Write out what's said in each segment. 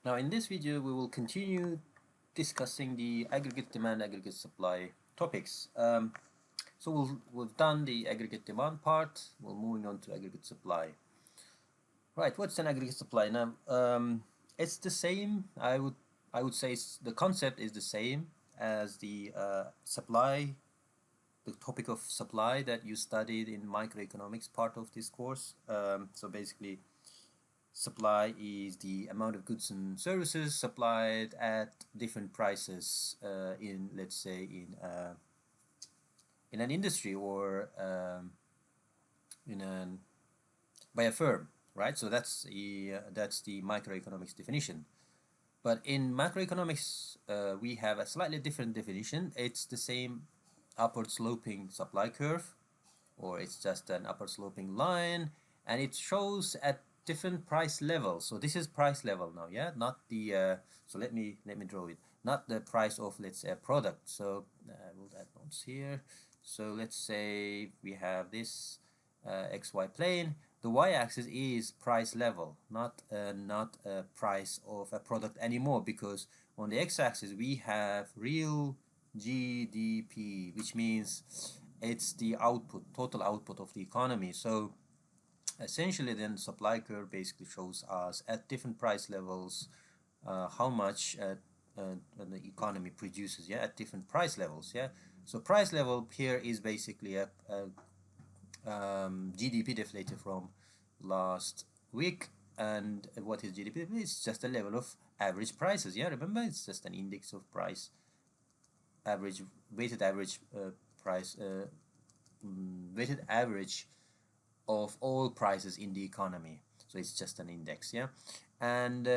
Now in this video we will continue discussing the aggregate demand, aggregate supply topics. So we've done the aggregate demand part, we're moving on to aggregate supply. Right, what's an aggregate supply? Now it's the same, I would say the concept is the same as the supply, the topic of supply that you studied in microeconomics part of this course. So basically supply is the amount of goods and services supplied at different prices in, let's say, in an industry or in an by a firm, right? So that's the microeconomics definition. But in macroeconomics, we have a slightly different definition. It's the same upward sloping supply curve, or it's just an upward sloping line, and it shows at different price levels. So this is price level now, yeah, not the so let me draw it, not the price of, let's say, a product. So we'll add notes here. So let's say we have this xy plane. The y-axis is price level, not a price of a product anymore, because on the x-axis we have real GDP, which means it's the output, total output of the economy. So essentially then supply curve basically shows us at different price levels how much the economy produces, yeah, at different price levels, yeah. So price level here is basically a GDP deflated from last week. And what is GDP? It's just a level of average prices, yeah, remember, it's just an index of price, average, weighted average price, weighted average of all prices in the economy. So it's just an index, yeah. And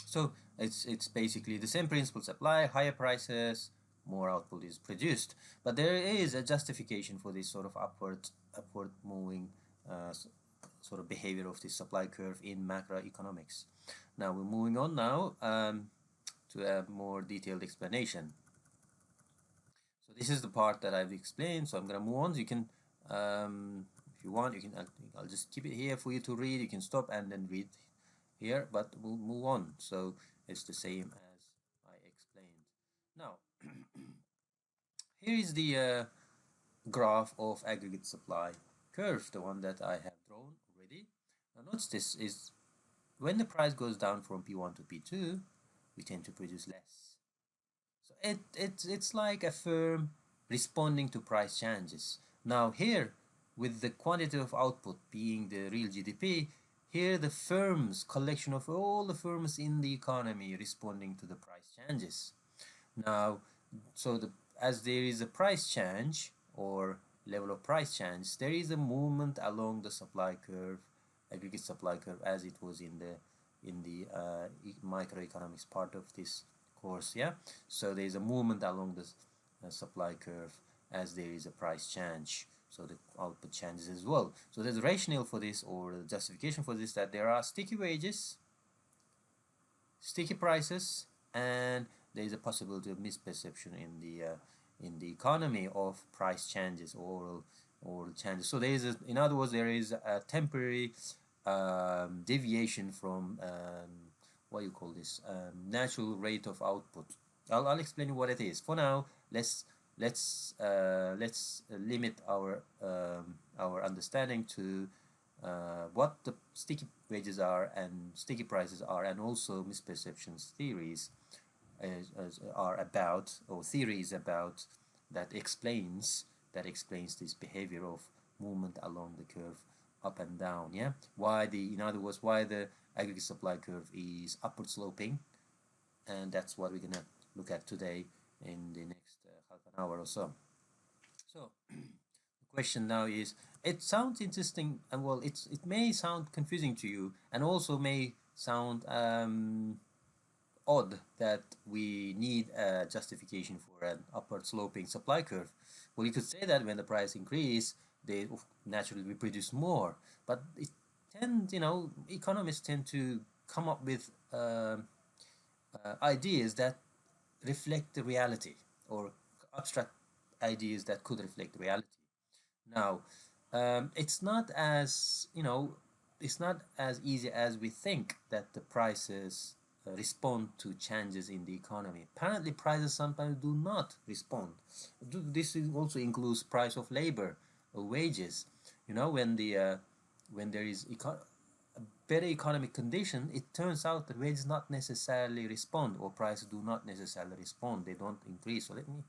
so it's basically the same principles apply. Higher prices, more output is produced. But there is a justification for this sort of upward moving sort of behavior of this supply curve in macroeconomics. Now we're moving on now to a more detailed explanation. So this is the part that I've explained. So I'm going to move on. So you can, if you want, you can. I'll just keep it here for you to read. You can stop and then read here, but we'll move on. So it's the same as I explained. Now, here is the graph of aggregate supply curve, the one that I have drawn already. Now notice this is when the price goes down from P1 to P2, we tend to produce less. So it's like a firm responding to price changes. Now here, with the quantity of output being the real GDP, here the firms, collection of all the firms in the economy responding to the price changes. Now, so as there is a price change or level of price change, there is a movement along the supply curve, aggregate supply curve, as it was in the microeconomics part of this course, yeah. So there is a movement along the supply curve as there is a price change, so the output changes as well. So there's a rationale for this, or the justification for this, that there are sticky wages, sticky prices, and there is a possibility of misperception in the economy of price changes or changes. So there is in other words, there is a temporary deviation from what you call this natural rate of output. I'll explain what it is. For now, let's limit our understanding to what the sticky wages are and sticky prices are, and also misperceptions theories are about, or theories about, that explains this behavior of movement along the curve up and down, yeah. Why the, in other words, why the aggregate supply curve is upward sloping, and that's what we're gonna look at today in the next half an hour or so. So the question now is, it sounds interesting, and well, it may sound confusing to you, and also may sound odd that we need a justification for an upward sloping supply curve. Well, you could say that when the price increase, they naturally we produce more, but it tend, economists tend to come up with ideas that reflect the reality, or abstract ideas that could reflect reality. Now, it's not as, it's not as easy as we think that the prices respond to changes in the economy. Apparently, prices sometimes do not respond. This also includes price of labor, wages. You know, when there is a better economic condition, it turns out that wages not necessarily respond, or prices do not necessarily respond. They don't increase. So let me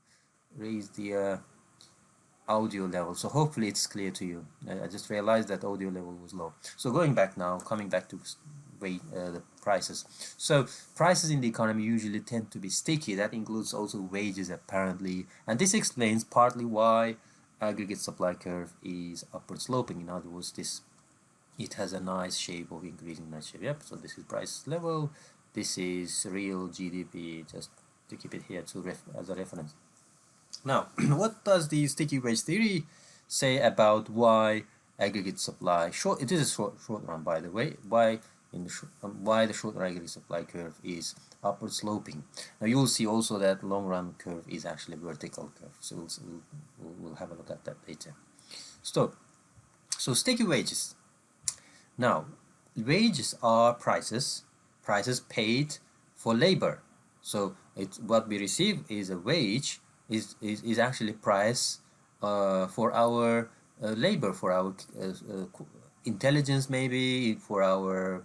raise the audio level, so hopefully it's clear to you. I just realized that audio level was low. So going back now, coming back to the prices. So prices in the economy usually tend to be sticky. That includes also wages, apparently, and this explains partly why aggregate supply curve is upward sloping. In other words, it has a nice shape of increasing nice shape. Yep. So this is price level. This is real GDP. Just to keep it here as a reference. Now, what does the sticky wage theory say about why aggregate supply it is a short run, by the way, why the short run aggregate supply curve is upward sloping. Now you will see also that long run curve is actually a vertical curve, so we'll have a look at that later. So sticky wages. Now, wages are prices paid for labor. So what we receive is a wage, is actually price for our labor, for our intelligence, maybe for our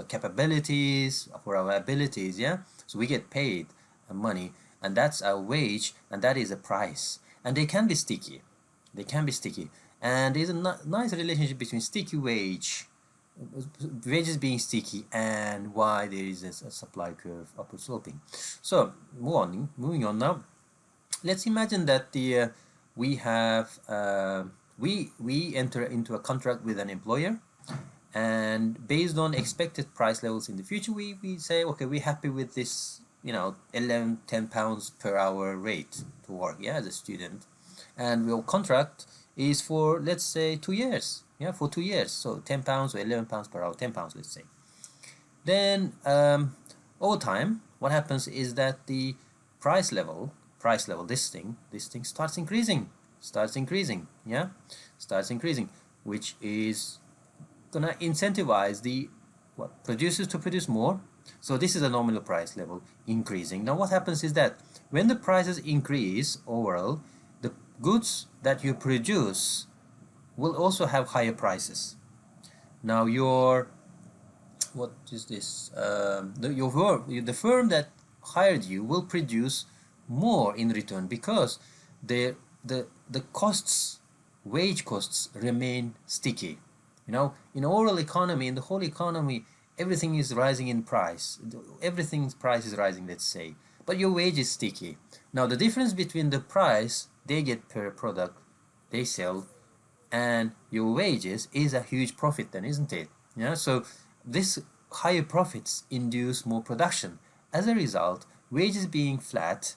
capabilities, for our abilities. Yeah, so we get paid money, and that's our wage, and that is a price, and they can be sticky. And there's a nice relationship between sticky wages being sticky, and why there is a supply curve upward sloping. So moving on now. Let's imagine that we enter into a contract with an employer, and based on expected price levels in the future, we say, okay, we're happy with this 10 pounds per hour rate to work, yeah, as a student, and your contract is for, let's say, 2 years, yeah, for 2 years, so 10 pounds or 11 pounds per hour, 10 pounds, let's say. Then over time, what happens is that the price level, this thing starts increasing, which is gonna incentivize the producers to produce more. So this is a nominal price level increasing. Now what happens is that when the prices increase overall, the goods that you produce will also have higher prices. Now the firm that hired you will produce more in return, because the wage costs remain sticky. In overall economy, in the whole economy, everything is rising in price. Everything's price is rising, let's say, but your wage is sticky. Now the difference between the price they get per product they sell and your wages is a huge profit, then, isn't it? Yeah. So this higher profits induce more production. As a result, wages being flat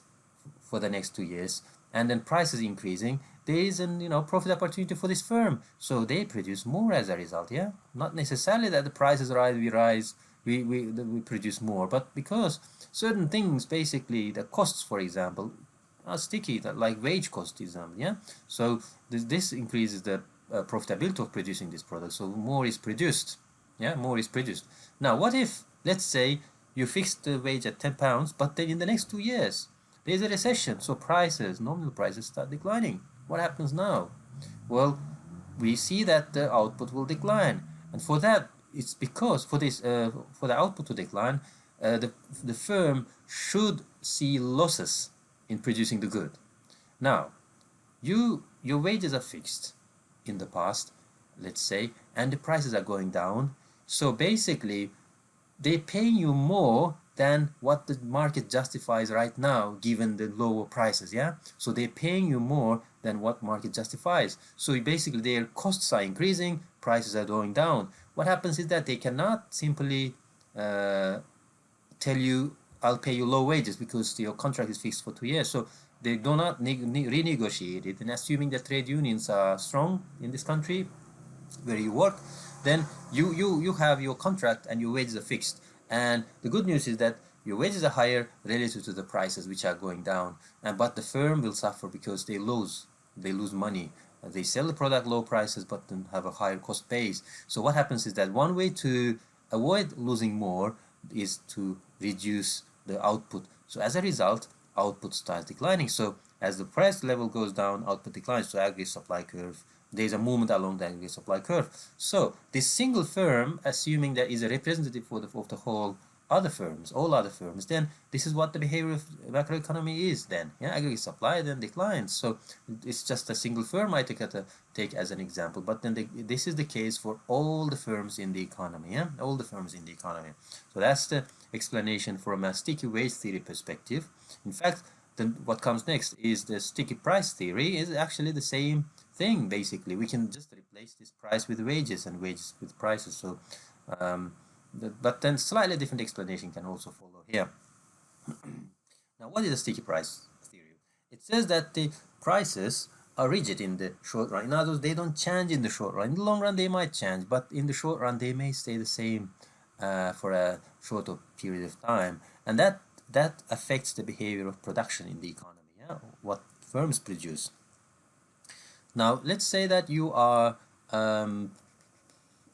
for the next 2 years, and then prices increasing, there is an profit opportunity for this firm, so they produce more as a result. Yeah, not necessarily that the prices rise, we produce more, but because certain things, basically the costs, for example, are sticky, like wage cost example. Yeah, so this increases the profitability of producing this product, so more is produced. Yeah, more is produced. Now what if, let's say, you fixed the wage at 10 pounds, but then in the next 2 years there's a recession, so nominal prices start declining. What happens now? Well, we see that the output will decline, and for that, it's because for the output to decline, the firm should see losses in producing the good. Now, your wages are fixed in the past, let's say, and the prices are going down. So basically, they pay you more than what the market justifies right now, given the lower prices. Yeah, so they're paying you more than what market justifies. So basically, their costs are increasing, prices are going down. What happens is that they cannot simply tell you, I'll pay you low wages because your contract is fixed for 2 years. So they do not renegotiate it. And assuming that trade unions are strong in this country where you work, then you have your contract and your wages are fixed. And the good news is that your wages are higher relative to the prices, which are going down. But the firm will suffer because they lose money they sell the product low prices but then have a higher cost base. So what happens is that one way to avoid losing more is to reduce the output. So as a result, output starts declining. So as the price level goes down, output declines. So aggregate supply curve, there's a movement along the aggregate supply curve. So this single firm, assuming that is a representative of the whole other firms, all other firms, then this is what the behavior of macroeconomy is then. Yeah, aggregate supply then declines. So it's just a single firm I take as an example, but then this is the case for all the firms in the economy. Yeah, all the firms in the economy. So that's the explanation from a sticky wage theory perspective. In fact, then what comes next is the sticky price theory is actually the same thing. Basically, we can just replace this price with wages and wages with prices. So but then slightly different explanation can also follow here. Now, what is a sticky price theory? It says that the prices are rigid in the short run. In other words, they don't change in the short run. In the long run, they might change, but in the short run, they may stay the same for a shorter period of time, and that affects the behavior of production in the economy. Yeah, what firms produce. Now, let's say that you are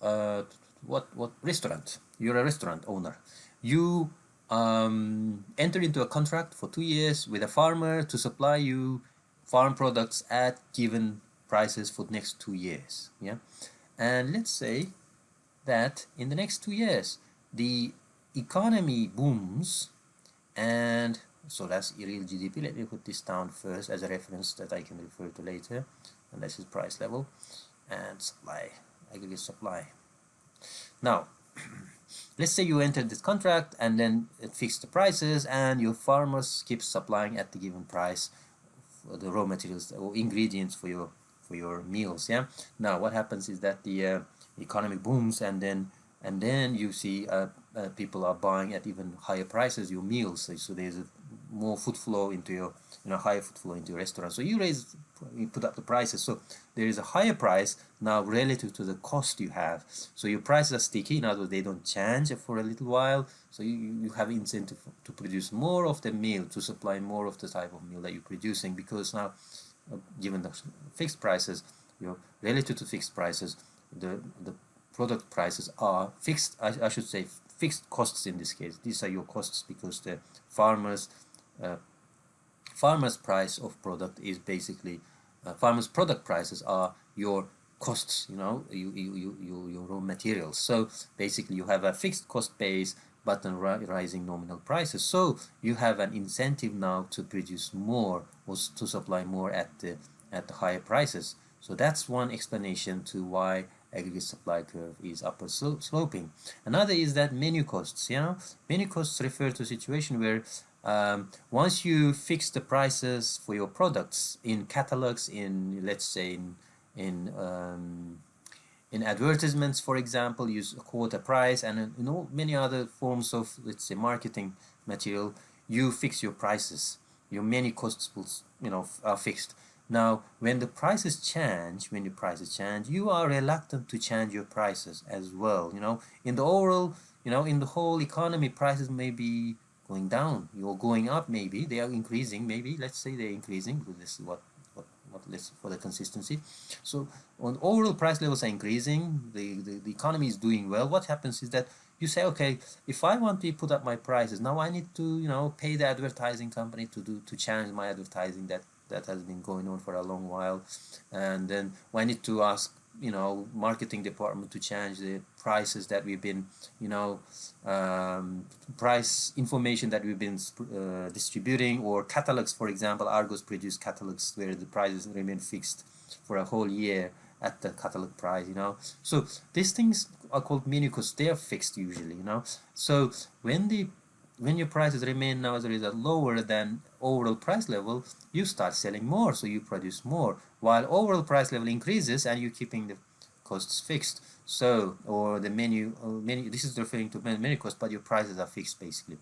what restaurant? You're a restaurant owner. You enter into a contract for 2 years with a farmer to supply you farm products at given prices for the next 2 years. Yeah, and let's say that in the next 2 years the economy booms, and so that's real GDP. Let me put this down first as a reference that I can refer to later, and this is price level and supply, aggregate supply. Now, let's say you entered this contract and then it fixed the prices, and your farmers keep supplying at the given price for the raw materials or ingredients for your meals. Yeah. Now, what happens is that the economy booms, and then you see people are buying at even higher prices your meals. So there's more food flow into your higher food flow into your restaurant. So you put up the prices. So there is a higher price now relative to the cost you have. So your prices are sticky. In other words, they don't change for a little while. So you have incentive to produce more of the meal, to supply more of the type of meal that you're producing, because now given the fixed prices, relative to fixed prices, the product prices are fixed. I should say fixed costs in this case. These are your costs because the farmer's price of product is basically farmers' product prices are your costs. Your raw materials. So basically, you have a fixed cost base, but then rising nominal prices. So you have an incentive now to produce more or to supply more at the higher prices. So that's one explanation to why aggregate supply curve is upward sloping. Another is that menu costs. Menu costs refer to a situation where once you fix the prices for your products in catalogs, let's say in advertisements, for example, you quote a price, and many other forms of, let's say, marketing material, you fix your prices. Your menu costs are fixed. Now, when the prices change, you are reluctant to change your prices as well. In the overall, in the whole economy, prices may be going down or going up. Maybe they are increasing. Maybe let's say they're increasing, because this is what let's for the consistency. So on overall price levels are increasing. The economy is doing well. What happens is that you say, okay, if I want to put up my prices, now I need to pay the advertising company to change my advertising that has been going on for a long while, and then I need to ask marketing department to change the prices that we've been price information that we've been distributing, or catalogs, for example. Argos produce catalogs where the prices remain fixed for a whole year at the catalog price. So these things are called menu costs. They are fixed usually. So when your prices remain now as a result lower than overall price level, you start selling more, so you produce more, while overall price level increases and you're keeping the costs fixed. So, or the menu, this is referring to menu costs, but your prices are fixed basically.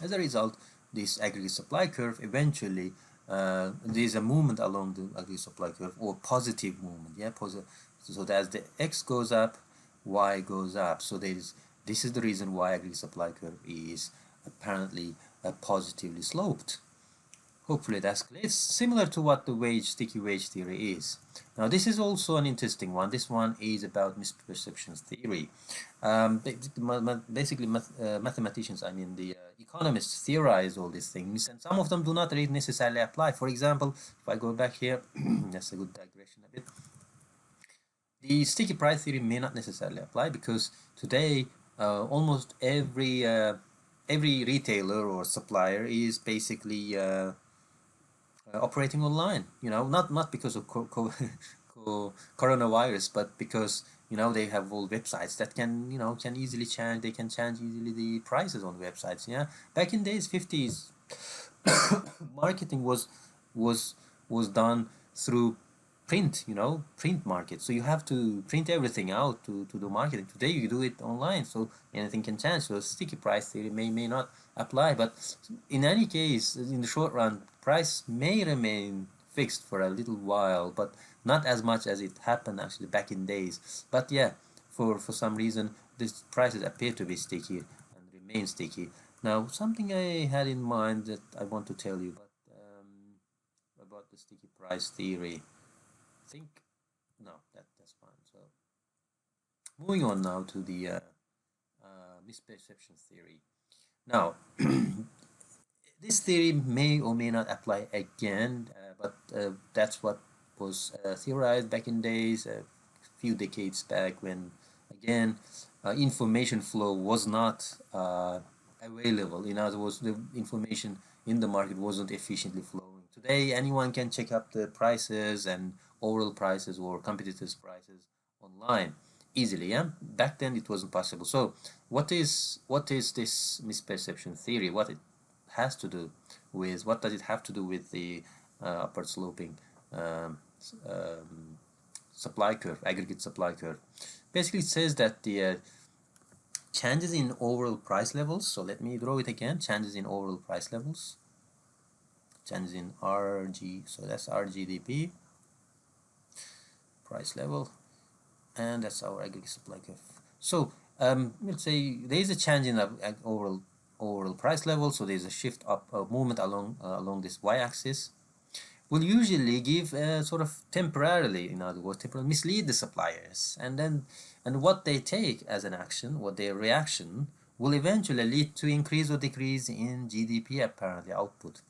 As a result, this aggregate supply curve eventually, there's a movement along the aggregate supply curve, or positive movement. Yeah, positive. So that as the x goes up, y goes up. So this is the reason why aggregate supply curve is apparently positively sloped. Hopefully that's clear. It's similar to what the sticky wage theory is. Now this is also an interesting one. This one is about misperceptions theory. Basically, mathematicians, I mean the economists, theorize all these things, and some of them do not really necessarily apply. For example, if I go back here, that's a good digression a bit. The sticky price theory may not necessarily apply because today almost every retailer or supplier is basically operating online. Not because of coronavirus, but because they have all websites that can easily change. They can change easily the prices on websites. Yeah, back in days 50s, marketing was was done through print market. So you have to print everything out to do marketing. Today you do it online, so anything can change. So sticky price theory may not apply, but in any case, in the short run, price may remain fixed for a little while, but not as much as it happened actually back in days. But yeah, for some reason, these prices appear to be sticky and remain sticky. Now, something I had in mind that I want to tell you about the sticky price theory. I think no, that's fine. So moving on now to the misperception theory. Now, this theory may or may not apply again, but that's what was theorized back in days, a few decades back, when again information flow was not available. In other words, the information in the market wasn't efficiently flowing. Today, anyone can check up the prices and overall prices or competitors' prices online easily. Yeah, back then it wasn't possible. So, what is this misperception theory? What does it have to do with the upward sloping um, supply curve, aggregate supply curve? Basically, it says that the changes in overall price levels. So let me draw it again. Changes in overall price levels. Changes in RG. So that's RGDP price level, and that's our aggregate supply curve. So let's say there is a change in the overall price level. So there's a shift up, movement along this y-axis. Will usually give sort of temporarily, in other words, temporarily mislead the suppliers, and what they take as an action, what their reaction, will eventually lead to increase or decrease in GDP apparently output.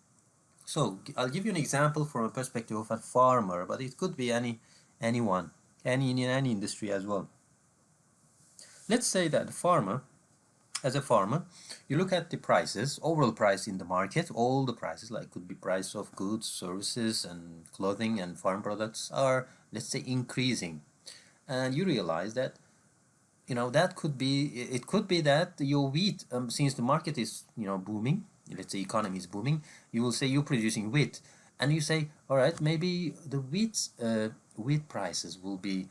So I'll give you an example from a perspective of a farmer, but it could be anyone, in any industry as well. Let's say that the farmer, as a farmer, you look at the prices, overall price in the market, all the prices, like could be price of goods, services, and clothing and farm products are, let's say, increasing. And you realize that, it could be that your wheat, since the market is, booming, let's say economy is booming, you will say you're producing wheat. And you say, all right, maybe the wheat prices will be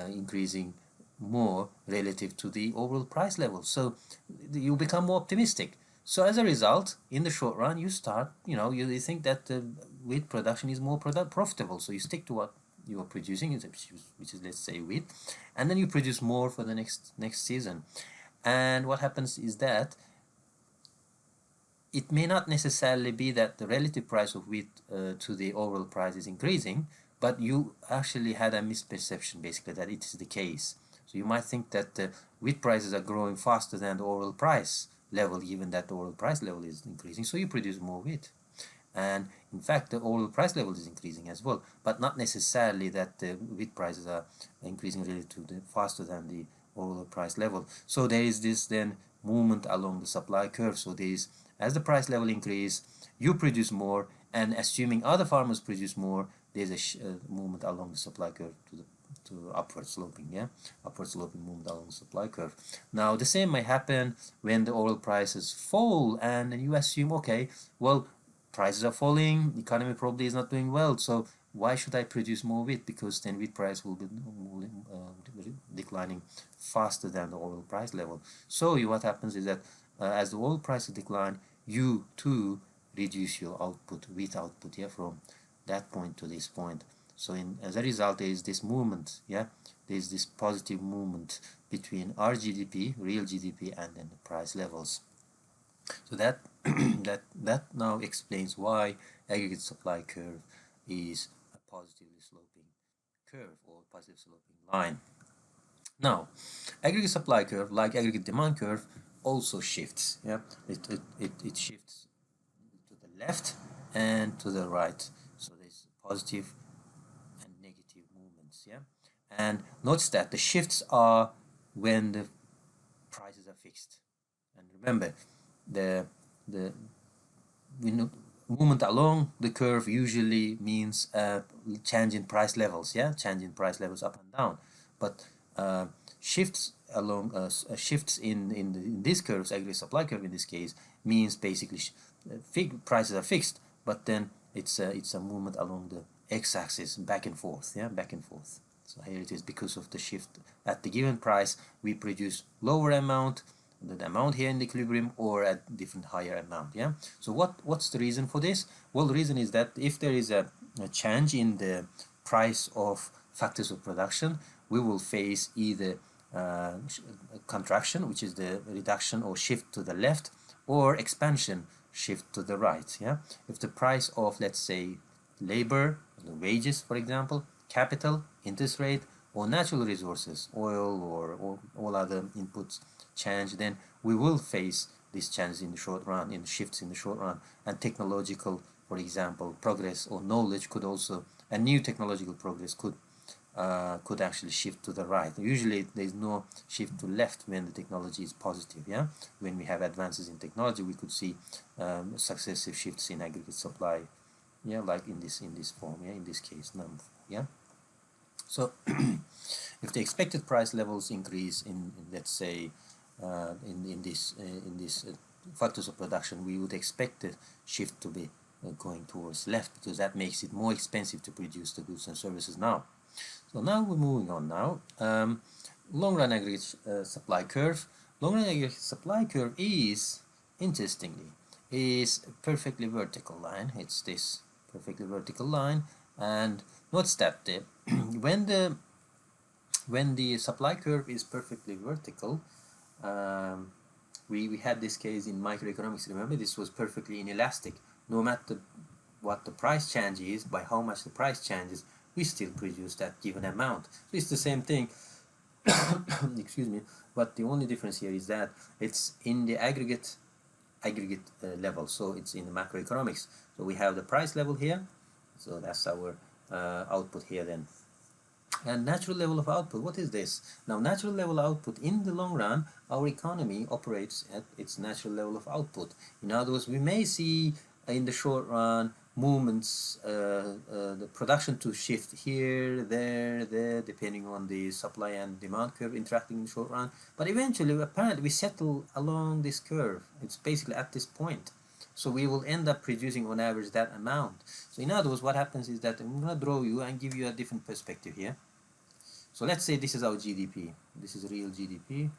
increasing more relative to the overall price level. So you become more optimistic. So as a result, in the short run, you start, you think that the wheat production is more profitable. So you stick to what you are producing, which is, let's say, wheat, and then you produce more for the next season. And what happens is that it may not necessarily be that the relative price of wheat to the overall price is increasing, but you actually had a misperception, basically, that it is the case. So you might think that the wheat prices are growing faster than the overall price level, given that the overall price level is increasing, so you produce more wheat. And in fact, the overall price level is increasing as well, but not necessarily that the wheat prices are increasing relatively faster than the overall price level. So there is this then movement along the supply curve. So there is, as the price level increase, you produce more, and assuming other farmers produce more, there's a movement along the supply curve to upward sloping, upward sloping movement along the supply curve. Now the same may happen when the oil prices fall, and you assume, okay, well, prices are falling, the economy probably is not doing well, so why should I produce more wheat? Because then wheat price will be declining faster than the oil price level. So what happens is that as the oil prices decline, you too reduce your output, wheat output, from that point to this point. So as a result, there is this movement, there is this positive movement between our GDP, real GDP, and then the price levels. So that that now explains why aggregate supply curve is a positively sloping curve or positive sloping line. Now, aggregate supply curve, like aggregate demand curve, also shifts. Yeah, it shifts to the left and to the right. So there's positive and negative movements. Yeah, and notice that the shifts are when the prices are fixed. And remember, the we know movement along the curve usually means change in price levels. Yeah, change in price levels up and down. But shifts along shifts in these curves, aggregate supply curve in this case, means basically prices are fixed, but then it's a movement along the x-axis back and forth. Yeah, back and forth. So here it is, because of the shift at the given price, we produce lower amount, the amount here in the equilibrium, or at different higher amount. Yeah. So what's the reason for this? Well, the reason is that if there is a change in the price of factors of production, we will face either contraction, which is the reduction or shift to the left, or expansion, shift to the right. Yeah. If the price of, let's say, labor, the wages, for example, capital, interest rate, or natural resources, oil or all other inputs change, then we will face these changes in the short run, in shifts in the short run. And technological, for example, progress or knowledge could also, a new technological progress could actually shift to the right. Usually there is no shift to left when the technology is positive. Yeah, when we have advances in technology, we could see successive shifts in aggregate supply. Yeah, like in this form. Yeah, in this case, number. Yeah. So if the expected price levels increase in let's say in this factors of production, we would expect the shift to be going towards left, because that makes it more expensive to produce the goods and services now. So now we're moving on now. Long run aggregate supply curve. Long run aggregate supply curve is, interestingly, is a perfectly vertical line. It's this perfectly vertical line, and notice that when the supply curve is perfectly vertical, um, we had this case in microeconomics. Remember, this was perfectly inelastic. No matter what the price change is, by how much the price changes, we still produce that given amount. So it's the same thing. Excuse me. But the only difference here is that it's in the aggregate level. So it's in the macroeconomics. So we have the price level here. So that's our output here then. And natural level of output, what is this? Now, natural level of output, in the long run, our economy operates at its natural level of output. In other words, we may see in the short run movements, the production to shift here, there, depending on the supply and demand curve interacting in the short run. But eventually, apparently, we settle along this curve. It's basically at this point. So we will end up producing on average that amount. So in other words, what happens is that I'm going to draw you and give you a different perspective here. So let's say this is our GDP. This is real GDP.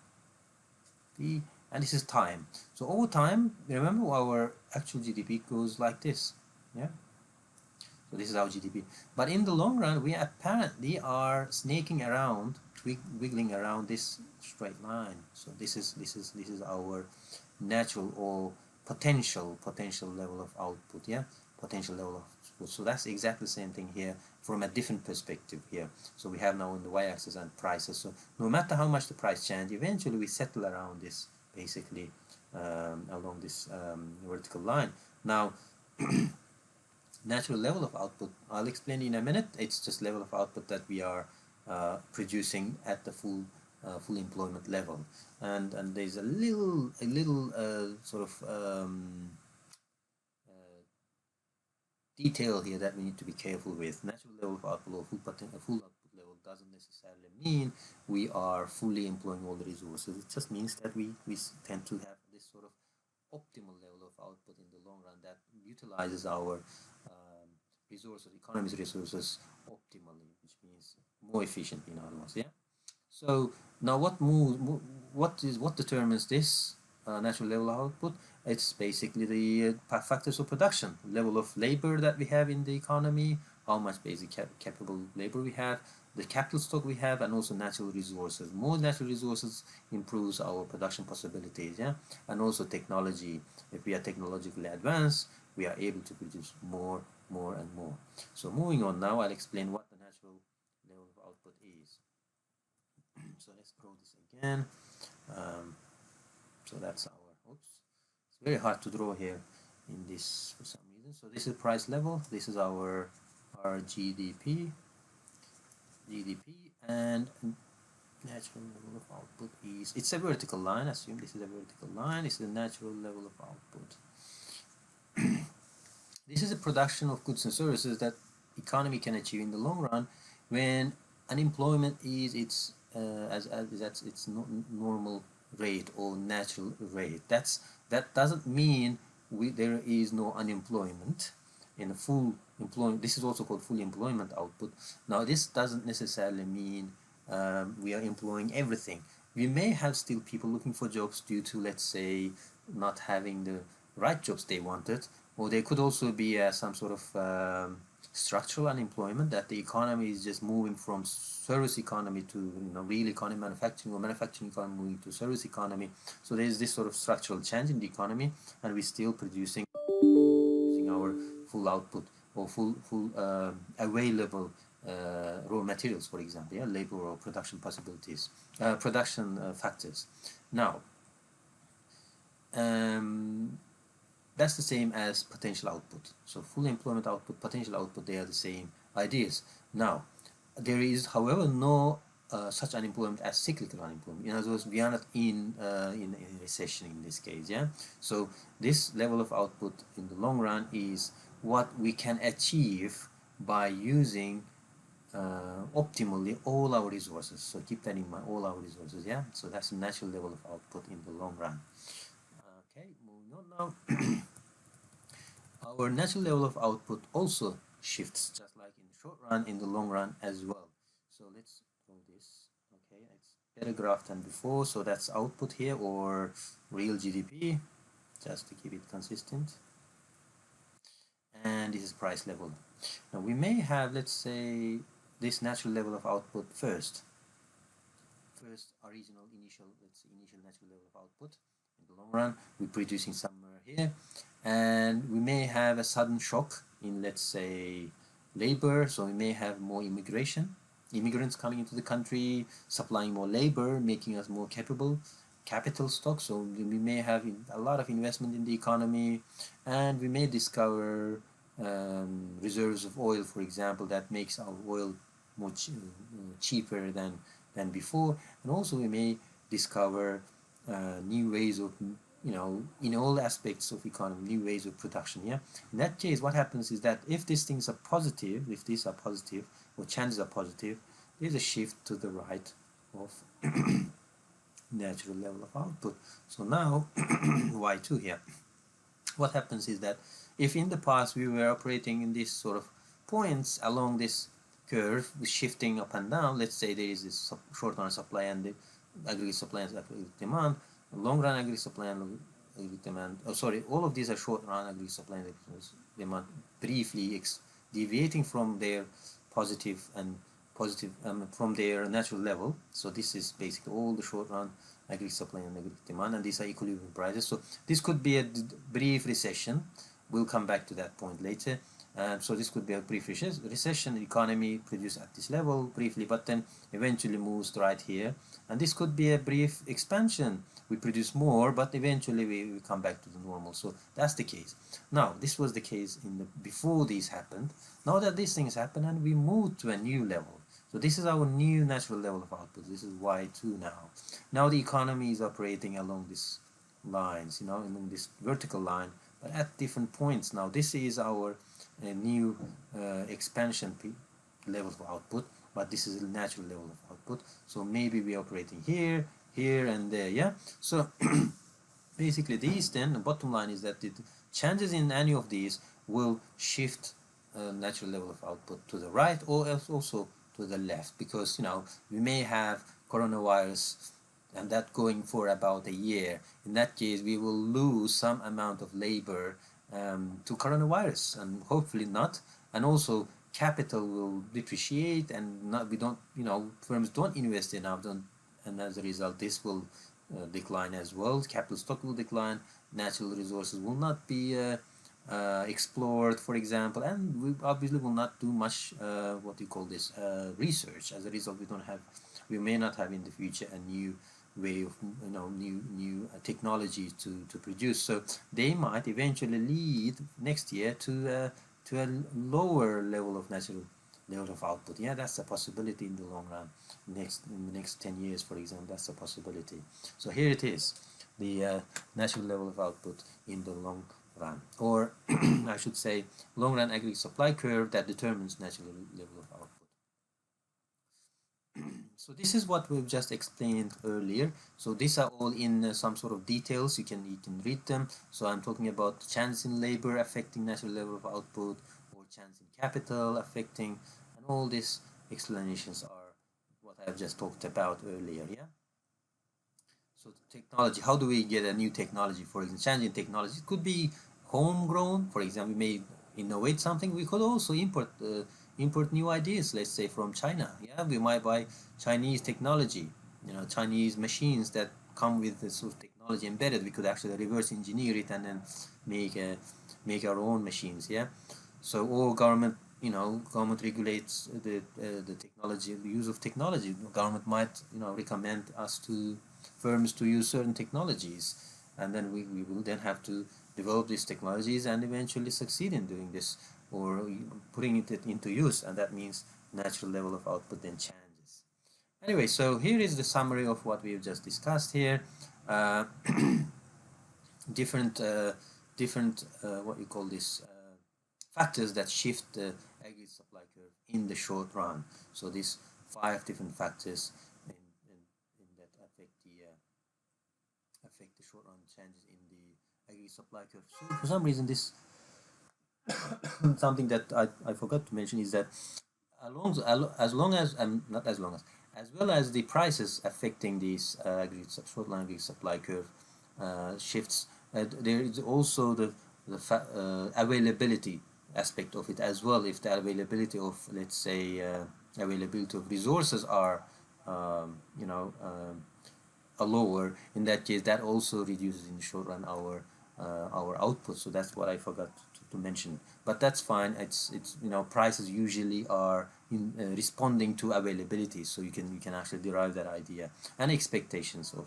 And this is time. So over time, remember, our actual GDP goes like this. Yeah. So this is our GDP. But in the long run, we apparently are snaking around, wiggling around this straight line. So this is our natural or potential level of output. Yeah, potential level of output. So that's exactly the same thing here from a different perspective here. So we have now in the y-axis and prices. So no matter how much the price change, eventually we settle around this, basically along this vertical line. Now, natural level of output, I'll explain in a minute. It's just level of output that we are producing at the full employment level, and there's a little sort of detail here that we need to be careful with. Natural level of output or full output level doesn't necessarily mean we are fully employing all the resources. It just means that we tend to have this sort of optimal level of output in the long run that utilizes our resources, economy's resources optimally, which means more efficiently, in other words. Yeah. So now, what determines this natural level of output? It's basically the factors of production, level of labor that we have in the economy, how much basic capable labor we have, the capital stock we have, and also natural resources. More natural resources improves our production possibilities, yeah, and also technology. If we are technologically advanced, we are able to produce more, and more. So moving on now, I'll explain what the natural level of output is. So let's grow this again. So that's our, oops, it's very hard to draw here in this for some reason. So this is price level, this is our GDP, and natural level of output is, it's a vertical line, assume this is a vertical line, this is the natural level of output. This is a production of goods and services that economy can achieve in the long run when unemployment is its that's its normal rate or natural rate. That doesn't mean there is no unemployment in a full employment. This is also called full employment output. Now this doesn't necessarily mean we are employing everything. We may have still people looking for jobs due to, let's say, not having the right jobs they wanted, or there could also be some sort of structural unemployment, that the economy is just moving from service economy to real economy, manufacturing, or manufacturing economy moving to service economy. So there is this sort of structural change in the economy, and we're still producing using our full output or full available raw materials, for example, labor or production possibilities, production factors. Now, that's the same as potential output. So full employment output, potential output, they are the same ideas. Now, there is, however, no such unemployment as cyclical unemployment. In other words, we are not in recession in this case. So this level of output in the long run is what we can achieve by using optimally all our resources. So keep that in mind, all our resources. So that's the natural level of output in the long run. Okay, moving on now. Our natural level of output also shifts, just like in the short run, in the long run as well. So let's do this. Okay, it's better graph than before. So that's output here, or real GDP, just to keep it consistent. And this is price level. Now we may have, let's say, this natural level of output first. Original initial, let's say, initial natural level of output. In the long run, we're producing somewhere here, and we may have a sudden shock in, let's say, labor. So we may have more immigrants coming into the country, supplying more labor, making us more capable, capital stock. So we may have a lot of investment in the economy, and we may discover reserves of oil, for example, that makes our oil more cheaper than before. And also we may discover new ways of, in all aspects of economy, new ways of production. In that case, what happens is that if these things are positive, if these are positive, or chances are positive, there's a shift to the right of natural level of output. So now y2 here, what happens is that if in the past we were operating in these sort of points along this curve, shifting up and down, let's say there is this short-run supply and the aggregate supply and aggregate demand, long-run aggregate supply and aggregate demand, all of these are short-run aggregate supply and aggregate demand, briefly deviating from their positive from their natural level. So this is basically all the short-run aggregate supply and aggregate demand, and these are equilibrium prices. So this could be a brief recession. We'll come back to that point later. So this could be a brief recession, economy produced at this level briefly, but then eventually moves right here. And this could be a brief expansion. We produce more, but eventually we come back to the normal. So that's the case. Now, this was the case before these happened. Now that these things happen, and we move to a new level. So this is our new natural level of output. This is Y2 now. Now the economy is operating along these lines, along this vertical line, but at different points. Now this is our new expansion level of output, but this is a natural level of output. So maybe we're operating here, here, and there. So basically these, then the bottom line is that the changes in any of these will shift natural level of output to the right, or else also to the left, because we may have coronavirus and that going for about a year. In that case, we will lose some amount of labor to coronavirus, and hopefully not. And also capital will depreciate, and firms don't invest enough, and as a result this will decline as well. Capital stock will decline, natural resources will not be explored, for example, and we obviously will not do much what you call this research. As a result, we may not have in the future a new way of new technology to produce. So they might eventually lead next year to a lower level of natural level of output. Yeah, that's a possibility in the long run. In the next 10 years, for example, that's a possibility. So here it is, the natural level of output in the long run, or I should say long run aggregate supply curve that determines natural level of output. So this is what we've just explained earlier. So these are all in some sort of details. You can read them. So I'm talking about changes in labor affecting natural level of output, or change in capital affecting, and all these explanations are what I've just talked about earlier. Yeah. So technology, how do we get a new technology? For example, changing technology, it could be homegrown. For example, we may innovate something. We could also import new ideas, let's say from China. Yeah, we might buy Chinese technology, Chinese machines that come with this sort of technology embedded. We could actually reverse engineer it and then make make our own machines. Yeah, so or government regulates the technology, the use of technology. The government might recommend us to firms to use certain technologies, and then we will then have to develop these technologies and eventually succeed in doing this, or putting it into use, and that means natural level of output then changes. Anyway, so here is the summary of what we've just discussed here. uh, different what you call this factors that shift the aggregate supply curve in the short run. So these 5 different factors in that affect the short run changes in the aggregate supply curve. So for some reason, this something that I forgot to mention is that as long as not as long as well as the prices affecting these short line aggregate supply curve shifts, there is also the availability aspect of it as well. If the availability of, let's say, availability of resources are lower, in that case that also reduces in the short run our output. So that's what I forgot to mention, but that's fine. It's prices usually are responding to availability, so you can actually derive that idea, and expectations of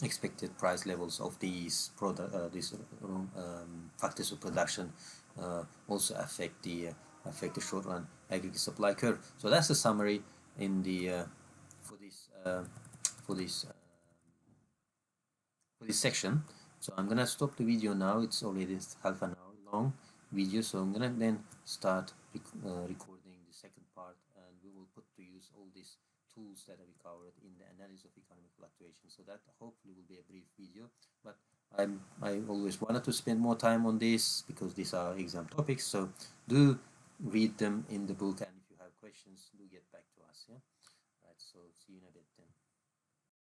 expected price levels of these factors of production also affect the short run aggregate supply curve. So that's the summary in the for this for this for this section. So I'm gonna stop the video now. It's already half an hour long video, so I'm gonna then start recording the second part, and we will put to use all these tools that we covered in the analysis of economic fluctuation. So that hopefully will be a brief video, but I always wanted to spend more time on this because these are exam topics. So do read them in the book, and if you have questions, do get back to us. Yeah. Right. So see you in a bit then.